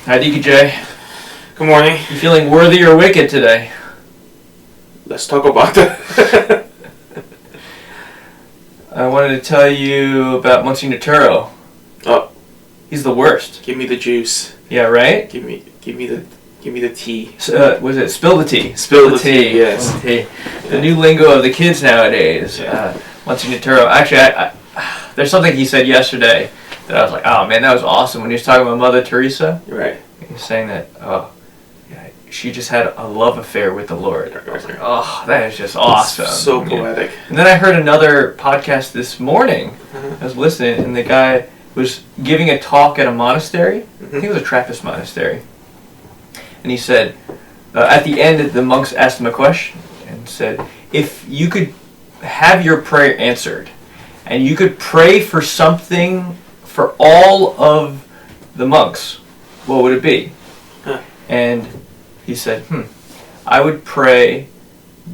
Hi, DKJ. Good morning. You feeling worthy or wicked today? Let's talk about that. I wanted to tell you about Monsignor Turo. Oh, He's the worst. give me the juice. Yeah, right? Give me the tea. Was it spill the tea? Spill the tea, yes. Spill the tea. The new lingo of the kids nowadays. Yeah. Monsignor Turo. Actually, I there's something he said yesterday that I was like, oh man, that was awesome. When he was talking about Mother Teresa, Right. he was saying that, she just had a love affair with the Lord. I was like, oh, that is just awesome. It's so poetic. And then I heard another podcast this morning. Uh-huh. I was listening, and the guy was giving a talk at a monastery. I think it was a Trappist monastery. And he said, at the end, the monks asked him a question and said, if you could have your prayer answered, and you could pray for something for all of the monks, what would it be? Huh. And he said, I would pray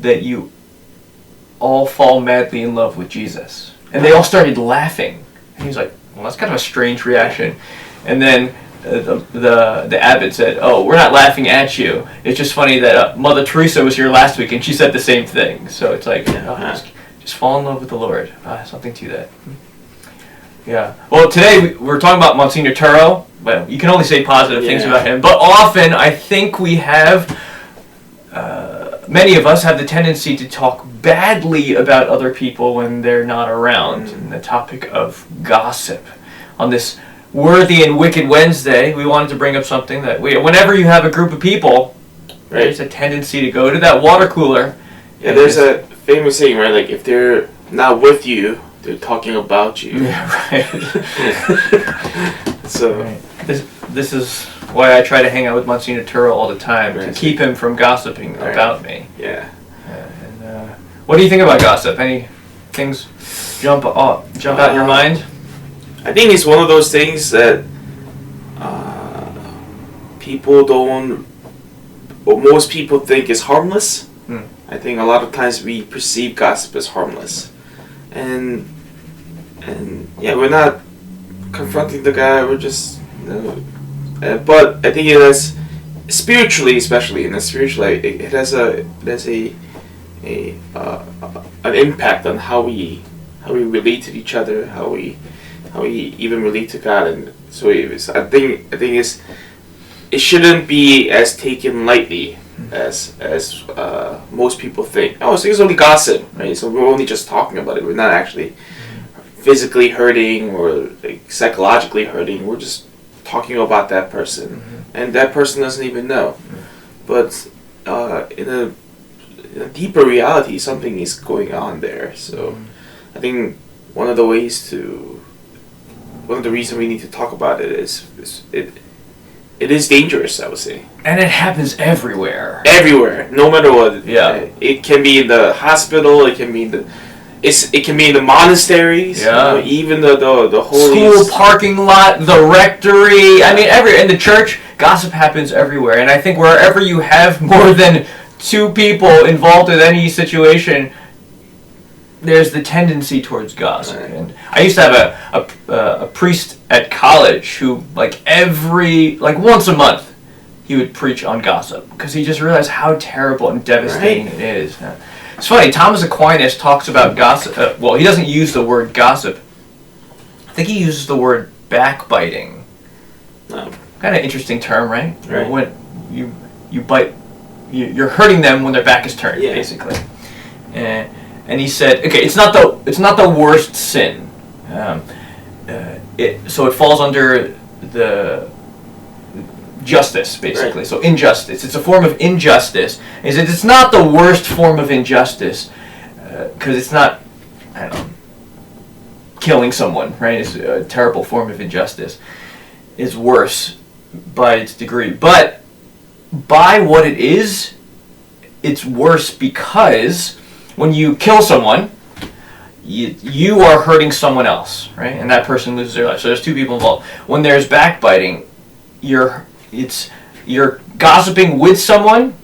that you all fall madly in love with Jesus. And they all started laughing. And he was like, well, that's kind of a strange reaction. And then the abbot said, oh, we're not laughing at you. It's just funny that Mother Teresa was here last week and she said the same thing. So it's like, just fall in love with the Lord. Something to that. Yeah. Well, today we're talking about Monsignor Turo. Well, you can only say positive things about him. But often I think we have, many of us have the tendency to talk badly about other people when they're not around. And the topic of gossip. On this Worthy and Wicked Wednesday, we wanted to bring up something that whenever you have a group of people, there's a tendency to go to that water cooler. Yeah, there's a famous saying, right? Like, if they're not with you, they're talking about you. Yeah, right. So right. This is why I try to hang out with Monsignor Turo all the time, to keep him from gossiping about me. Yeah. And what do you think about gossip? Any things jump out in your mind? I think it's one of those things that people don't, or most people think is harmless. I think a lot of times we perceive gossip as harmless, and yeah, we're not confronting the guy. We're just, but I think it has, spiritually, especially in the spiritual life, it has an impact on how we relate to each other, how we even relate to God, and so I think it shouldn't be as taken lightly as most people think. Oh, so it's only gossip, right? So we're only just talking about it. We're not actually physically hurting or psychologically hurting. We're just talking about that person, and that person doesn't even know. But in a deeper reality, something is going on there. So I think one of the reasons we need to talk about it is it is dangerous, I would say. And it happens everywhere. Everywhere, no matter what. Yeah. It can be in the hospital. It can be in the monasteries. Yeah. Even the holy school parking lot, the rectory. I mean, in the church, gossip happens everywhere. And I think wherever you have more than two people involved in any situation, there's the tendency towards gossip. Right. And I used to have a priest at college who, once a month, he would preach on gossip because he just realized how terrible and devastating it is. It's funny, Thomas Aquinas talks about gossip. He doesn't use the word gossip. I think he uses the word backbiting. Oh. Kind of interesting term, right? Right. When you bite, you're hurting them when their back is turned, basically. And he said, okay, it's not the worst sin. So it falls under the justice, basically. Right. So injustice. It's a form of injustice. And he said it's not the worst form of injustice because it's not, killing someone, right? It's a terrible form of injustice. It's worse by its degree. But by what it is, it's worse because when you kill someone, you are hurting someone else, right? And that person loses their life. So there's two people involved. When there's backbiting, you're gossiping with someone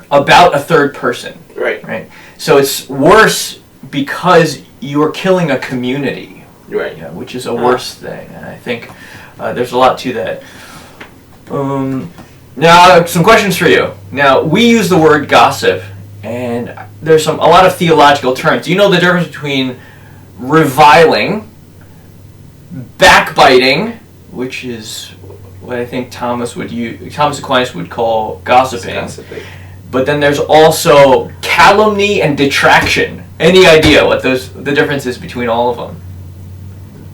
about a third person. Right. So it's worse because you're killing a community. Right. Which is a worse thing. And I think there's a lot to that. Now, some questions for you. Now, we use the word gossip, and there's a lot of theological terms. Do you know the difference between reviling, backbiting, which is what I think Thomas Aquinas would call gossiping. But then there's also calumny and detraction. Any idea what the difference is between all of them?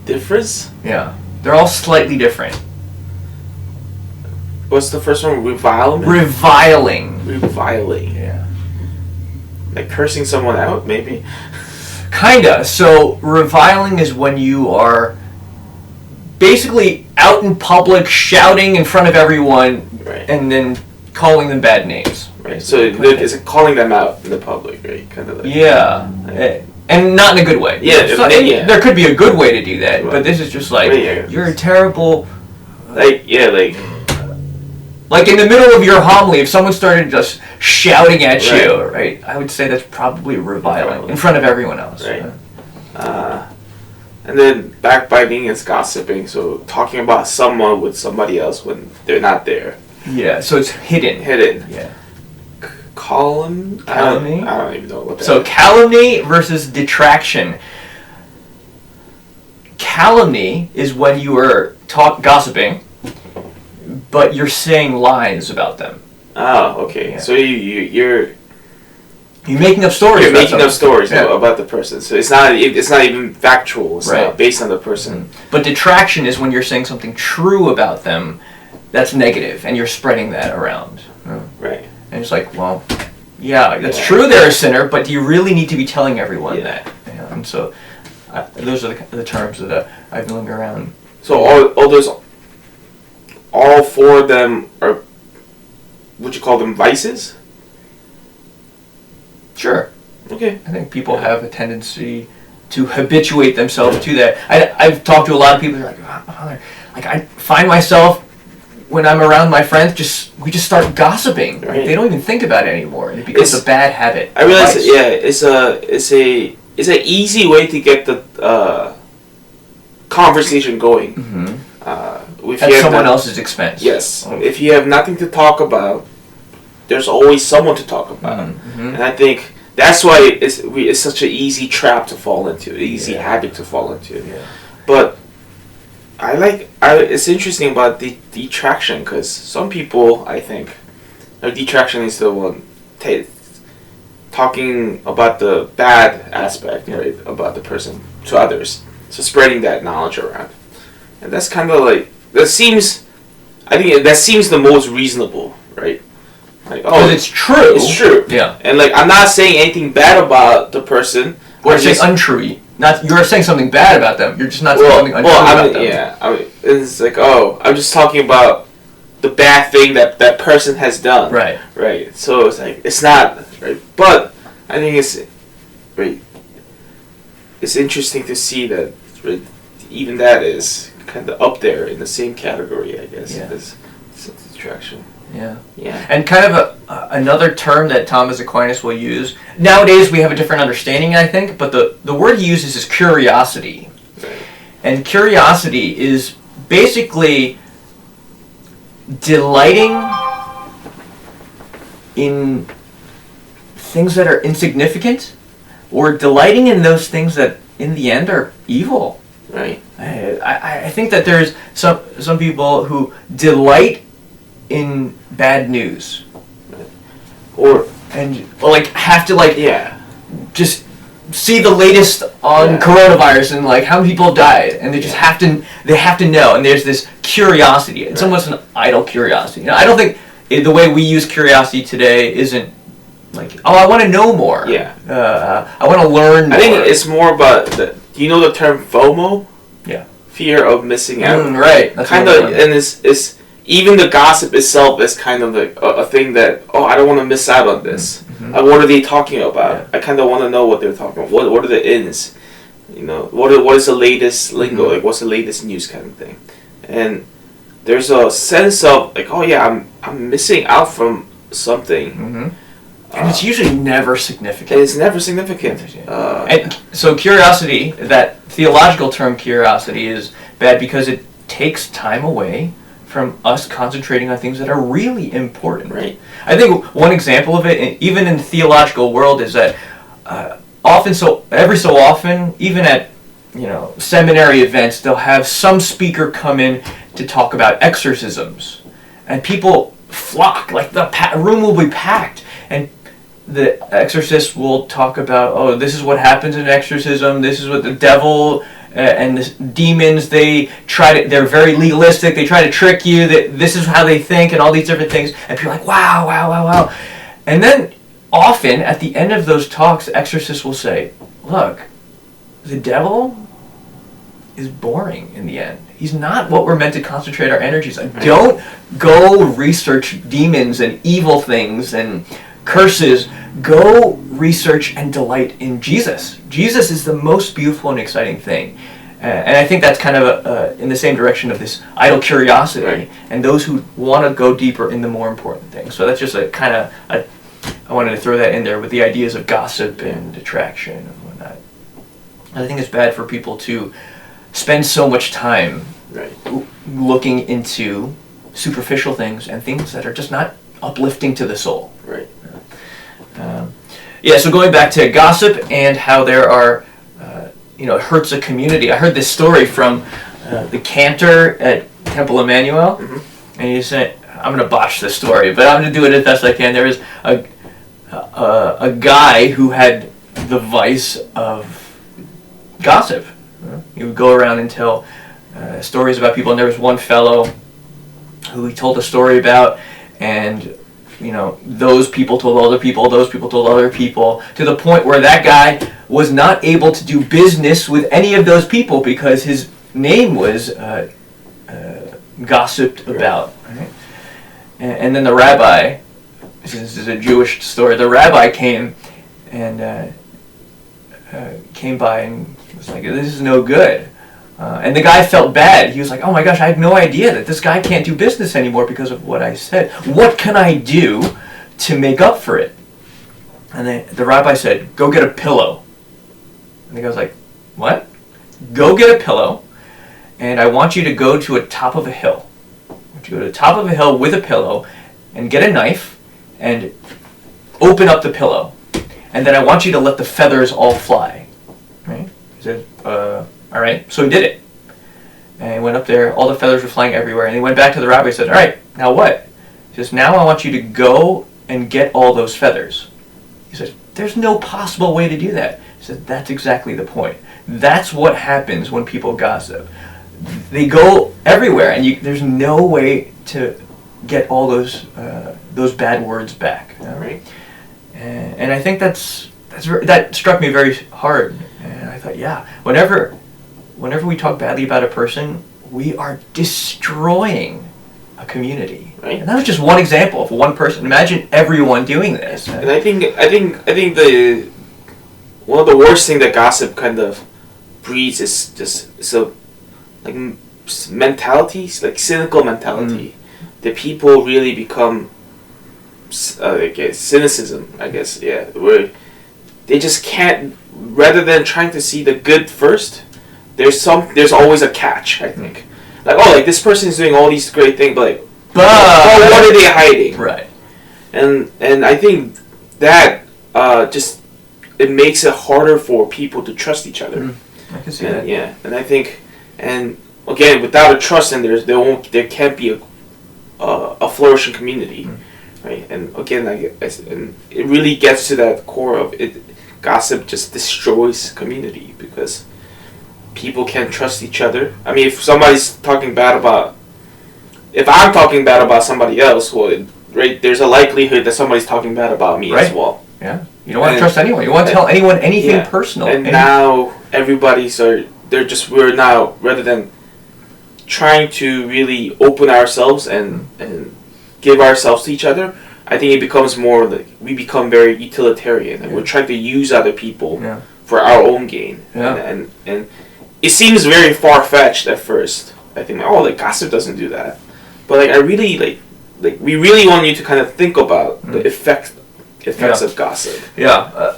Difference? Yeah. They're all slightly different. What's the first one? Revilement? Reviling. Reviling. Yeah. Like cursing someone out, maybe? Kinda. So, reviling is when you are basically out in public, shouting in front of everyone, Right. and then calling them bad names. Right. So it's calling them out in the public, right? Kind of like. Yeah. And not in a good way. Yeah. So, there could be a good way to do that, but this is just like, Yeah. you're a terrible... Like in the middle of your homily, if someone started just shouting at Right. you, right, I would say that's probably reviling in front of everyone else. Right. And then backbiting is gossiping, so talking about someone with somebody else when they're not there. Yeah, so it's hidden. Hidden. Yeah. Calumny? Calumny? I don't even know what that So is. calumny versus detraction. Calumny is when you are gossiping, but you're saying lies about them. Oh, okay. Yeah. So you're making up stories. You're about making up someone. stories Yeah. about the person. So it's not even factual. It's Right. not based on the person. But detraction is when you're saying something true about them that's negative, and you're spreading that around. Right. And it's like, well, yeah, that's Yeah. true they're a sinner, but do you really need to be telling everyone Yeah. that? You know, and so those are the terms that I've been looking around. So all four of them are, would you call them vices? Sure. Okay. I think people have a tendency to habituate themselves to that. I've talked to a lot of people who are like, oh, I find myself when I'm around my friends, we just start gossiping. Right. They don't even think about it anymore, and it becomes a bad habit. I realize, Vice. it's an easy way to get the conversation going. Mm-hmm. At someone else's expense. Yes. Oh. If you have nothing to talk about, there's always someone to talk about, Mm-hmm. and I think that's why it's such an easy trap to fall into, easy habit to fall into. Yeah. But it's interesting about the detraction, because some people, I think, detraction is the one talking about the bad aspect, right, about the person to others. So spreading that knowledge around, and that's kind of like I think that seems the most reasonable, right? Like, Because it's true. It's true. Yeah. And like, I'm not saying anything bad about the person. Or saying untrue. You're saying something bad about them. You're just not saying something untrue about them. Yeah. It's like, I'm just talking about the bad thing that person has done. Right. Right. So it's like, it's not right. But I think it's right. It's interesting to see that even that is kind of up there in the same category, I guess. Yeah. As distraction. Yeah. Yeah. And kind of another term that Thomas Aquinas will use. Nowadays we have a different understanding, I think, but the word he uses is curiosity. Right. And curiosity is basically delighting in things that are insignificant, or delighting in those things that in the end are evil. Right. I think that there's some people who delight in bad news, Or like have to just see the latest on coronavirus and like how many people died, and they just have to know, and there's this curiosity. It's almost an idle curiosity. You know, I don't think the way we use curiosity today isn't like, oh, I want to know more. Yeah. I want to learn more. I think it's more about do you know the term FOMO? Yeah. Fear of missing out. Right. That's Kind of, and it's even the gossip itself is kind of like a thing that, I don't want to miss out on this. Mm-hmm. What are they talking about? Yeah. I kind of want to know what they're talking about. What are the ins? You know, what is the latest lingo? Mm-hmm. Like, what's the latest news kind of thing? And there's a sense of like, I'm missing out from something. Mm-hmm. And it's usually never significant. And it's never significant. And so curiosity, that theological term curiosity, is bad because it takes time away from us concentrating on things that are really important. Right. I think one example of it, even in the theological world, is that every so often, even at seminary events, they'll have some speaker come in to talk about exorcisms, and people flock, like the room will be packed, and the exorcist will talk about, oh, this is what happens in exorcism, this is what the devil and the demons, they're very legalistic, they try to trick you, that this is how they think, and all these different things, and people are like, wow, wow, wow, wow. And then often at the end of those talks, the exorcist will say, look, the devil is boring in the end. He's not what we're meant to concentrate our energies on. Don't go research demons and evil things and curses. Go research and delight in Jesus. Jesus is the most beautiful and exciting thing. And I think that's kind of in the same direction of this idle curiosity and those who want to go deeper in the more important things. So that's just I wanted to throw that in there with the ideas of gossip and detraction and whatnot. I think it's bad for people to spend so much time looking into superficial things and things that are just not uplifting to the soul. Right. So going back to gossip and how there are, it hurts a community. I heard this story from the cantor at Temple Emmanuel, and he said, I'm going to botch this story, but I'm going to do it as best I can. There was a guy who had the vice of gossip. He would go around and tell stories about people, and there was one fellow who he told a story about, and those people told other people, those people told other people, to the point where that guy was not able to do business with any of those people because his name was gossiped about. Right? And then the rabbi, this is a Jewish story, the rabbi came and came by and was like, this is no good. And the guy felt bad. He was like, oh my gosh, I had no idea that this guy can't do business anymore because of what I said. What can I do to make up for it? And the rabbi said, go get a pillow. And the guy was like, what? Go get a pillow, and I want you to go to a top of a hill. I want you to go to the top of a hill with a pillow and get a knife and open up the pillow. And then I want you to let the feathers all fly. Right? He said, all right, so he did it. And he went up there, all the feathers were flying everywhere, and he went back to the rabbi and said, all right, now what? He says, now I want you to go and get all those feathers. He says, there's no possible way to do that. He said, that's exactly the point. That's what happens when people gossip. They go everywhere, and there's no way to get all those bad words back. Right. And I think that struck me very hard. And I thought, yeah, whenever we talk badly about a person, we are destroying a community. Right. And that was just one example of one person. Imagine everyone doing this. And I think the one of the worst thing that gossip kind of breeds is just mentalities, like cynical mentality. That people really become cynicism, I guess, where they just can't, rather than trying to see the good first, there's always a catch, I think. Like, this person is doing all these great things, but what are they hiding? Right. And I think that it makes it harder for people to trust each other. I can see that. Yeah, and I think, and again, without a trust, then there can't be a flourishing community, right? And again, and it really gets to that core of it. Gossip just destroys community because people can't trust each other. I mean, if I'm talking bad about somebody else, well, right, there's a likelihood that somebody's talking bad about me as well. Yeah, you don't want to trust anyone. You want to tell anyone anything personal. And now we're now, rather than trying to really open ourselves and give ourselves to each other, I think it becomes more like we become very utilitarian and we're trying to use other people for our own gain. Yeah. And it seems very far-fetched at first. I think, gossip doesn't do that. But I really we really want you to kind of think about the effects of gossip. Yeah.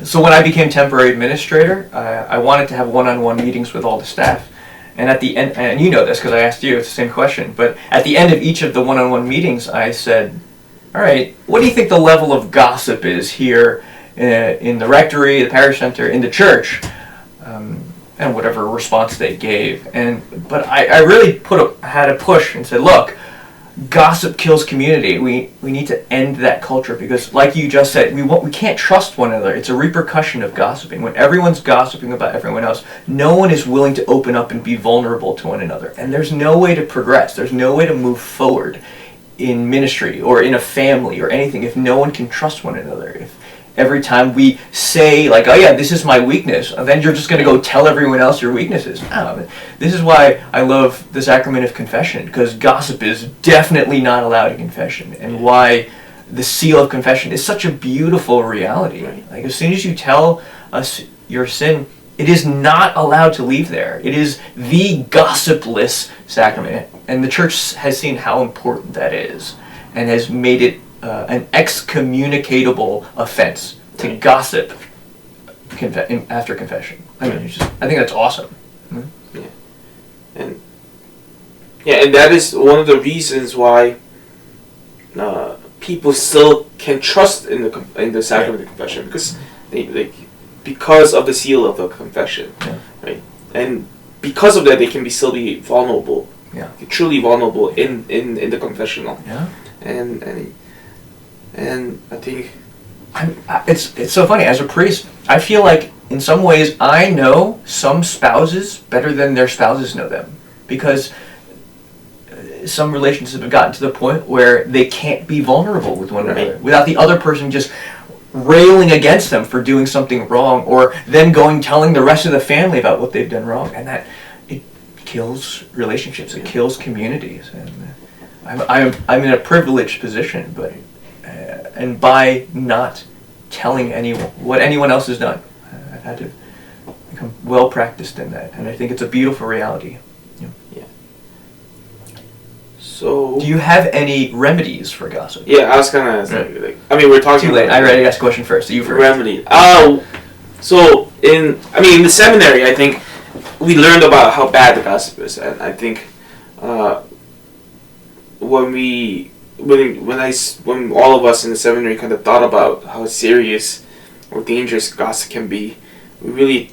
So when I became temporary administrator, I wanted to have one-on-one meetings with all the staff. And at the end, and you know this because I asked you, it's the same question, but at the end of each of the one-on-one meetings, I said, all right, what do you think the level of gossip is here in the rectory, the parish center, in the church? And whatever response they gave. But I really had a push and said, look, gossip kills community. We need to end that culture because, like you just said, we can't trust one another. It's a repercussion of gossiping. When everyone's gossiping about everyone else, no one is willing to open up and be vulnerable to one another. And there's no way to progress. There's no way to move forward in ministry or in a family or anything if no one can trust one another. If every time we say, like, oh yeah, this is my weakness, and then you're just going to go tell everyone else your weaknesses. No, this is why I love the sacrament of confession, because gossip is definitely not allowed in confession, and why the seal of confession is such a beautiful reality. Like, as soon as you tell us your sin, it is not allowed to leave there. It is the gossipless sacrament, and the Church has seen how important that is, and has made it an excommunicatable offense to gossip after confession. I mean, I think that's awesome. Yeah, and that is one of the reasons why people still can trust in the sacrament of confession, because because of the seal of the confession, right? And because of that, they can still be vulnerable, truly vulnerable in the confessional. Yeah, and I think it's so funny. As a priest, I feel like in some ways I know some spouses better than their spouses know them, because some relationships have gotten to the point where they can't be vulnerable with one another without the other person just railing against them for doing something wrong, or then telling the rest of the family about what they've done wrong, and that it kills relationships. It kills communities. And I'm in a privileged position, but and by not telling anyone what anyone else has done, I've had to become well practiced in that, and I think it's a beautiful reality. Yeah. So, do you have any remedies for gossip? Yeah, I was gonna ask. I mean, we're talking. Too late. I already asked a question first. So you first. Remedy. So in the seminary, I think we learned about how bad the gossip is, and I think when all of us in the seminary kind of thought about how serious or dangerous gossip can be, we really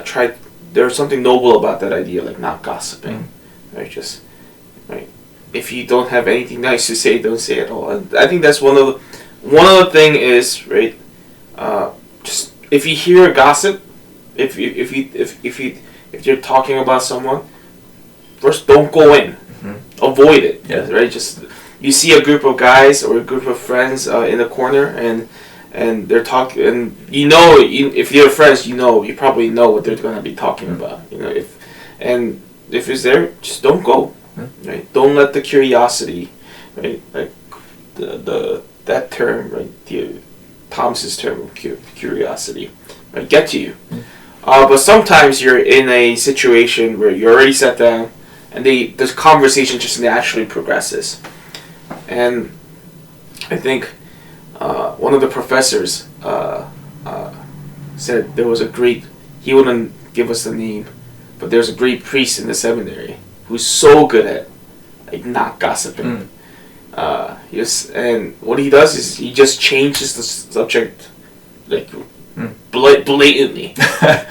tried. There's something noble about that idea, like not gossiping, right? Right. If you don't have anything nice to say, don't say at all. And I think that's one of the thing is, right. Just if you hear gossip, if you're talking about someone, first don't go in. Avoid it, right? Just you see a group of guys or a group of friends in the corner, and they're talking, and if you're friends, you probably know what they're going to be talking about. If it's there, just don't go, right? Don't let the curiosity, right? Like that term, right? Thomas's term of curiosity, right? Get to you. But sometimes you're in a situation where you're already sat down, and this conversation just naturally progresses. And I think one of the professors said there was he wouldn't give us the name, but there's a great priest in the seminary who's so good at not gossiping. And what he does is he just changes the subject blatantly. Yeah,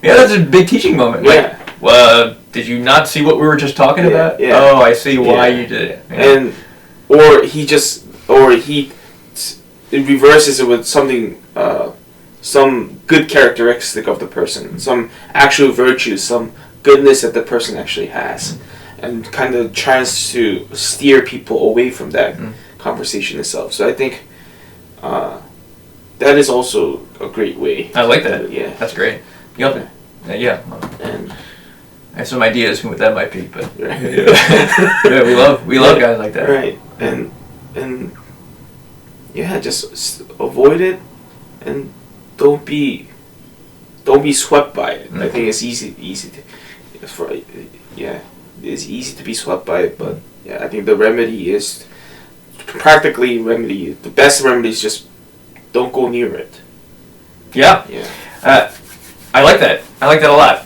that's a big teaching moment. Yeah. Well, did you not see what we were just talking about? Yeah. Oh, I see why you did it. Yeah. And he reverses it with something, some good characteristic of the person, some actual virtue, some goodness that the person actually has, and kind of tries to steer people away from that conversation itself. So I think that is also a great way. I like that. Yeah, that's great. Yep. Yeah. And I have some ideas what that might be, but right. yeah, we love guys like that. Right, and yeah, just avoid it, and don't be swept by it. I think it's easy to be swept by it, but yeah, I think the remedy is practically the best remedy is just don't go near it. Yeah. Yeah. I like that. I like that a lot.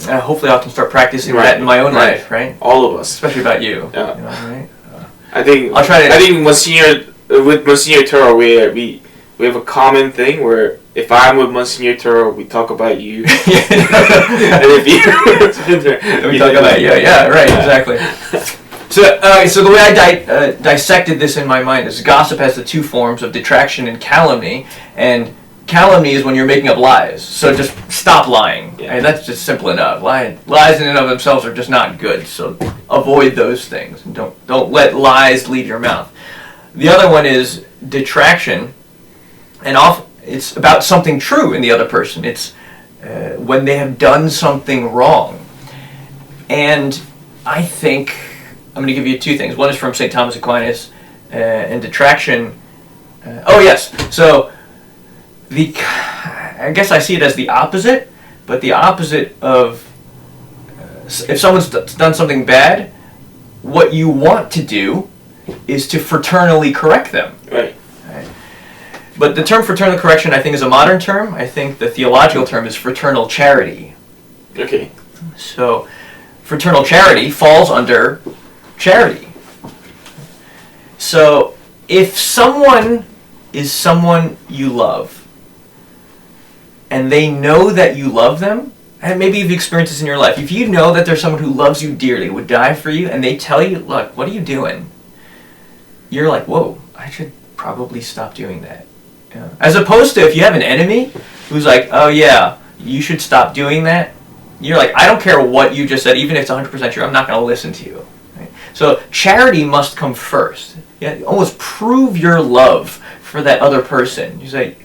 hopefully I can start practicing Right, that in my own right. life, right? All of us. Especially about you. Yeah. You know, right? I think I'll try to. I think with Monsignor Turo, we have a common thing where if I'm with Monsignor Turo, we talk about you. And if we talk about you. Yeah, right, exactly. So the way I dissected this in my mind is gossip has the two forms of detraction and calumny, and calumny is when you're making up lies. So just stop lying. Yeah. And that's just simple enough. Lies in and of themselves are just not good. So avoid those things. And don't let lies leave your mouth. The other one is detraction, and it's about something true in the other person. It's when they have done something wrong. And I think I'm going to give you two things. One is from St. Thomas Aquinas, and detraction. Oh yes, so I guess I see it as the opposite, but the opposite of if someone's done something bad, what you want to do is to fraternally correct them. Right. But the term fraternal correction, I think, is a modern term. I think the theological term is fraternal charity. Okay. So, fraternal charity falls under charity. So, if someone is someone you love, and they know that you love them, and maybe you've experienced this in your life, if you know that there's someone who loves you dearly, would die for you, and they tell you, look, what are you doing? You're like, whoa, I should probably stop doing that. Yeah. As opposed to if you have an enemy who's like, oh yeah, you should stop doing that, you're like, I don't care what you just said, even if it's 100% true, I'm not going to listen to you. Right? So charity must come first. Yeah, almost prove your love for that other person. You say,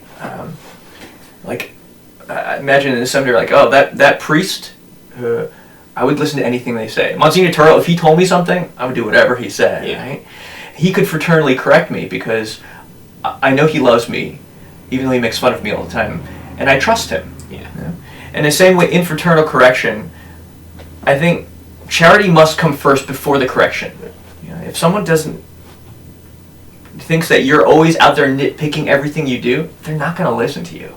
imagine in the seminary, like, oh, that priest, I would listen to anything they say. Monsignor Turo, if he told me something, I would do whatever he said. Yeah. Right? He could fraternally correct me because I know he loves me, even though he makes fun of me all the time, and I trust him. Yeah. And the same way in fraternal correction, I think charity must come first before the correction. If someone thinks that you're always out there nitpicking everything you do, they're not going to listen to you.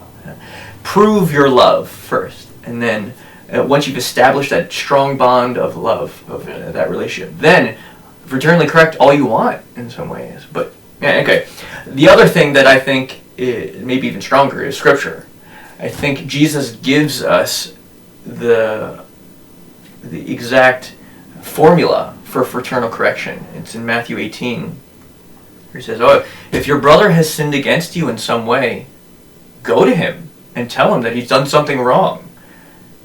Prove your love first, and then once you've established that strong bond of love, of that relationship, then fraternally correct all you want in some ways. But yeah, okay. The other thing that I think maybe even stronger is Scripture. I think Jesus gives us the exact formula for fraternal correction. It's in Matthew 18. Where he says, "Oh, if your brother has sinned against you in some way, go to him and tell him that he's done something wrong."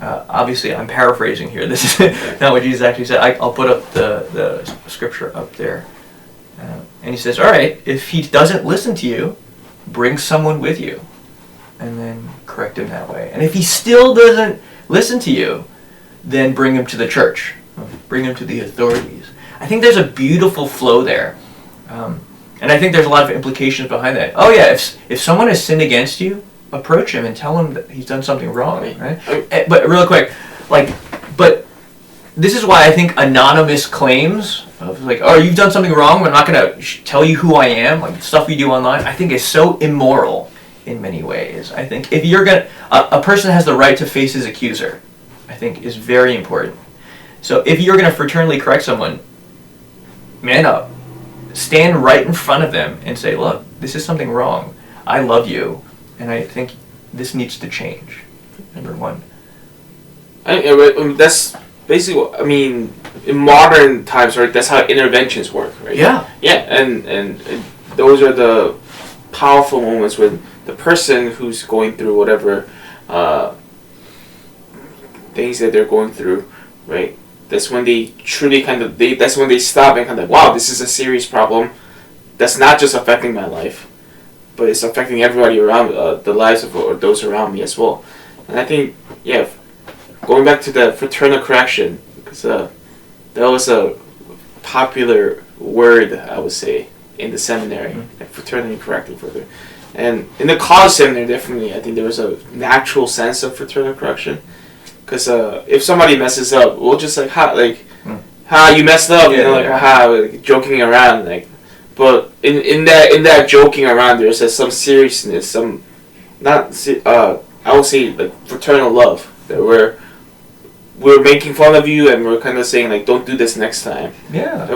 Obviously, I'm paraphrasing here. This is not what Jesus actually said. I'll put up the Scripture up there. And he says, all right, if he doesn't listen to you, bring someone with you, and then correct him that way. And if he still doesn't listen to you, then bring him to the church. Bring him to the authorities. I think there's a beautiful flow there. And I think there's a lot of implications behind that. Oh yeah, if someone has sinned against you, approach him and tell him that he's done something wrong, right? But real quick, but this is why I think anonymous claims of like, oh, you've done something wrong, I'm not going to tell you who I am, like stuff we do online, I think is so immoral in many ways. I think if you're going to, a person has the right to face his accuser, I think is very important. So if you're going to fraternally correct someone, man up. Stand right in front of them and say, look, this is something wrong. I love you, and I think this needs to change. Number one. That's basically what, I mean, in modern times, right, that's how interventions work, right? Yeah. Yeah, and those are the powerful moments when the person who's going through whatever things that they're going through, right? That's when they truly that's when they stop and kind of, wow, this is a serious problem. That's not just affecting my life, but it's affecting everybody around, the lives of those around me as well. And I think, yeah, going back to the fraternal correction, because that was a popular word, I would say, in the seminary, like fraternally correcting further. And in the college seminary, definitely, I think there was a natural sense of fraternal correction. Because if somebody messes up, we'll just like, you messed up, you know, like, joking around, like. But in that joking around, there's some seriousness, I would say like fraternal love, that we're we're making fun of you and we're kind of saying like, don't do this next time. Yeah.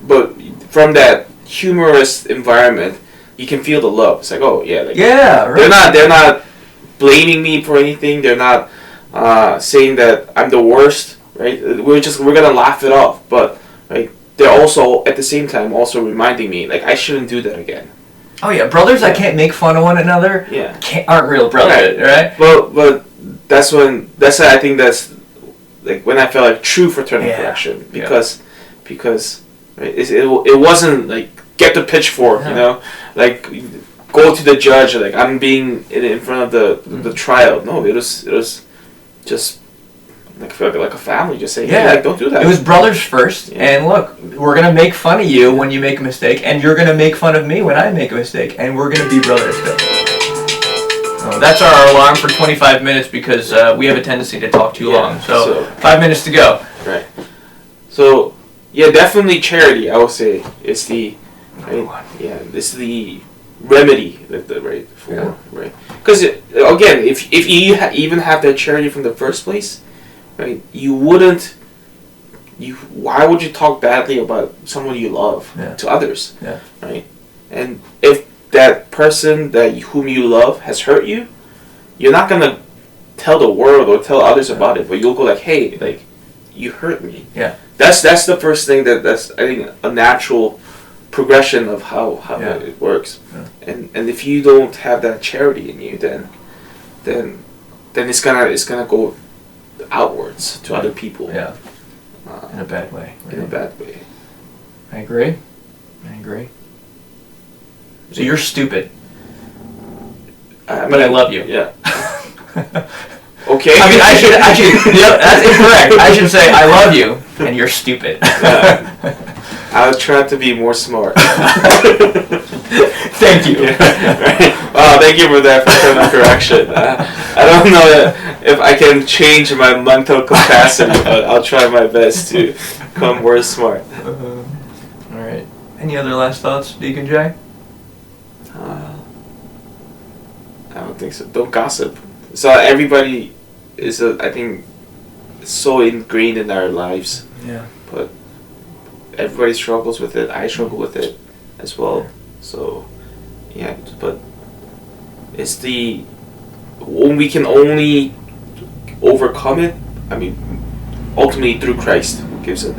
But from that humorous environment, you can feel the love. It's like, oh yeah, like Yeah. Right. they're not blaming me for anything. They're not saying that I'm the worst. Right? We're gonna laugh it off. But right, they're also at the same time also reminding me like I shouldn't do that again. Oh yeah, brothers that can't make fun of one another aren't real brothers, right? But I think that's like when I felt like true fraternal connection because right, it wasn't like get the pitchfork, you know, like go to the judge like I'm being in front of the trial. No, it was just like a family just saying, hey, like, don't do that. It was brothers first, and look, we're gonna make fun of you when you make a mistake, and you're gonna make fun of me when I make a mistake, and we're gonna be brothers still. Oh, that's our alarm for 25 minutes because we have a tendency to talk too long. So 5 minutes to go. Right. So yeah, definitely charity. I would say it's the it's the remedy right. Because again, if you even have that charity from the first place. Right, why would you talk badly about someone you love to others? Yeah. Right, and if that person whom you love has hurt you, you're not gonna tell the world or tell others about it, but you'll go like, hey, like you hurt me. Yeah. That's the first thing that's I think a natural progression of how it works. Yeah. And if you don't have that charity in you, then it's gonna go outwards to other people. Yeah. In a bad way. Right? In a bad way. I agree. So you're stupid. But I love you. Yeah. Okay. I mean, I should that's incorrect. I should say I love you and you're stupid. I'll try to be more smart. Thank you. Right. Thank you for that correction. I don't know if I can change my mental capacity, but I'll try my best to become more smart. All right. Any other last thoughts, Deacon Jay? I don't think so. Don't gossip. So everybody is, I think, so ingrained in our lives. Yeah. But everybody struggles with it. I struggle with it as well. So, yeah. But it's we can only overcome it. I mean, ultimately through Christ, who gives us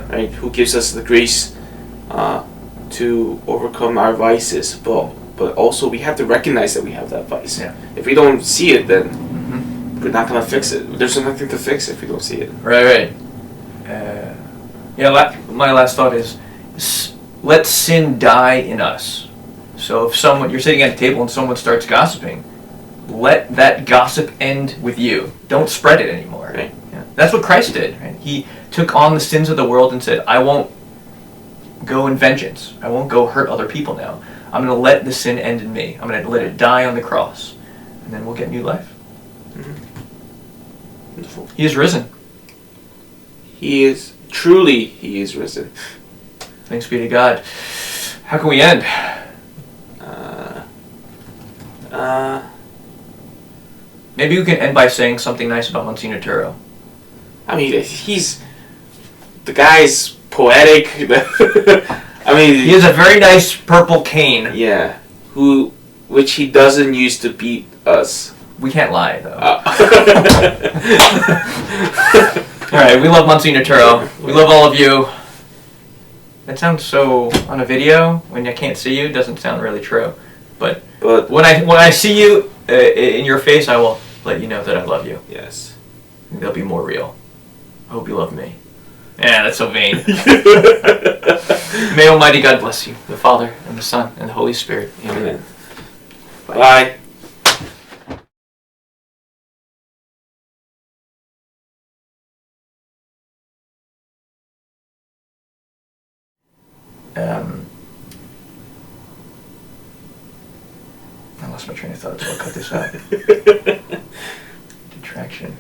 right? Who gives us the grace to overcome our vices. But also we have to recognize that we have that vice. Yeah. If we don't see it, then we're not gonna fix it. There's nothing to fix if we don't see it. Right. My last thought is, let sin die in us. So if you're sitting at a table and someone starts gossiping, let that gossip end with you. Don't spread it anymore. Right. Yeah. That's what Christ did. Right? He took on the sins of the world and said, I won't go in vengeance. I won't go hurt other people now. I'm going to let the sin end in me. I'm going to let it die on the cross. And then we'll get new life. Wonderful. He is risen. He is risen. Thanks be to God. How can we end? Maybe we can end by saying something nice about Monsignor Turo. I mean, the guy's poetic. I mean, he has a very nice purple cane. Yeah, which he doesn't use to beat us. We can't lie, though. All right, we love Monsignor Turo. We love all of you. That sounds so on a video when I can't see you. Doesn't sound really true, but when I see you in your face, I will let you know that I love you. Yes, they'll be more real. I hope you love me. Yeah, that's so vain. May Almighty God bless you, the Father and the Son and the Holy Spirit. Amen. Bye. I lost my train of thought, so I'll cut this out. Detraction.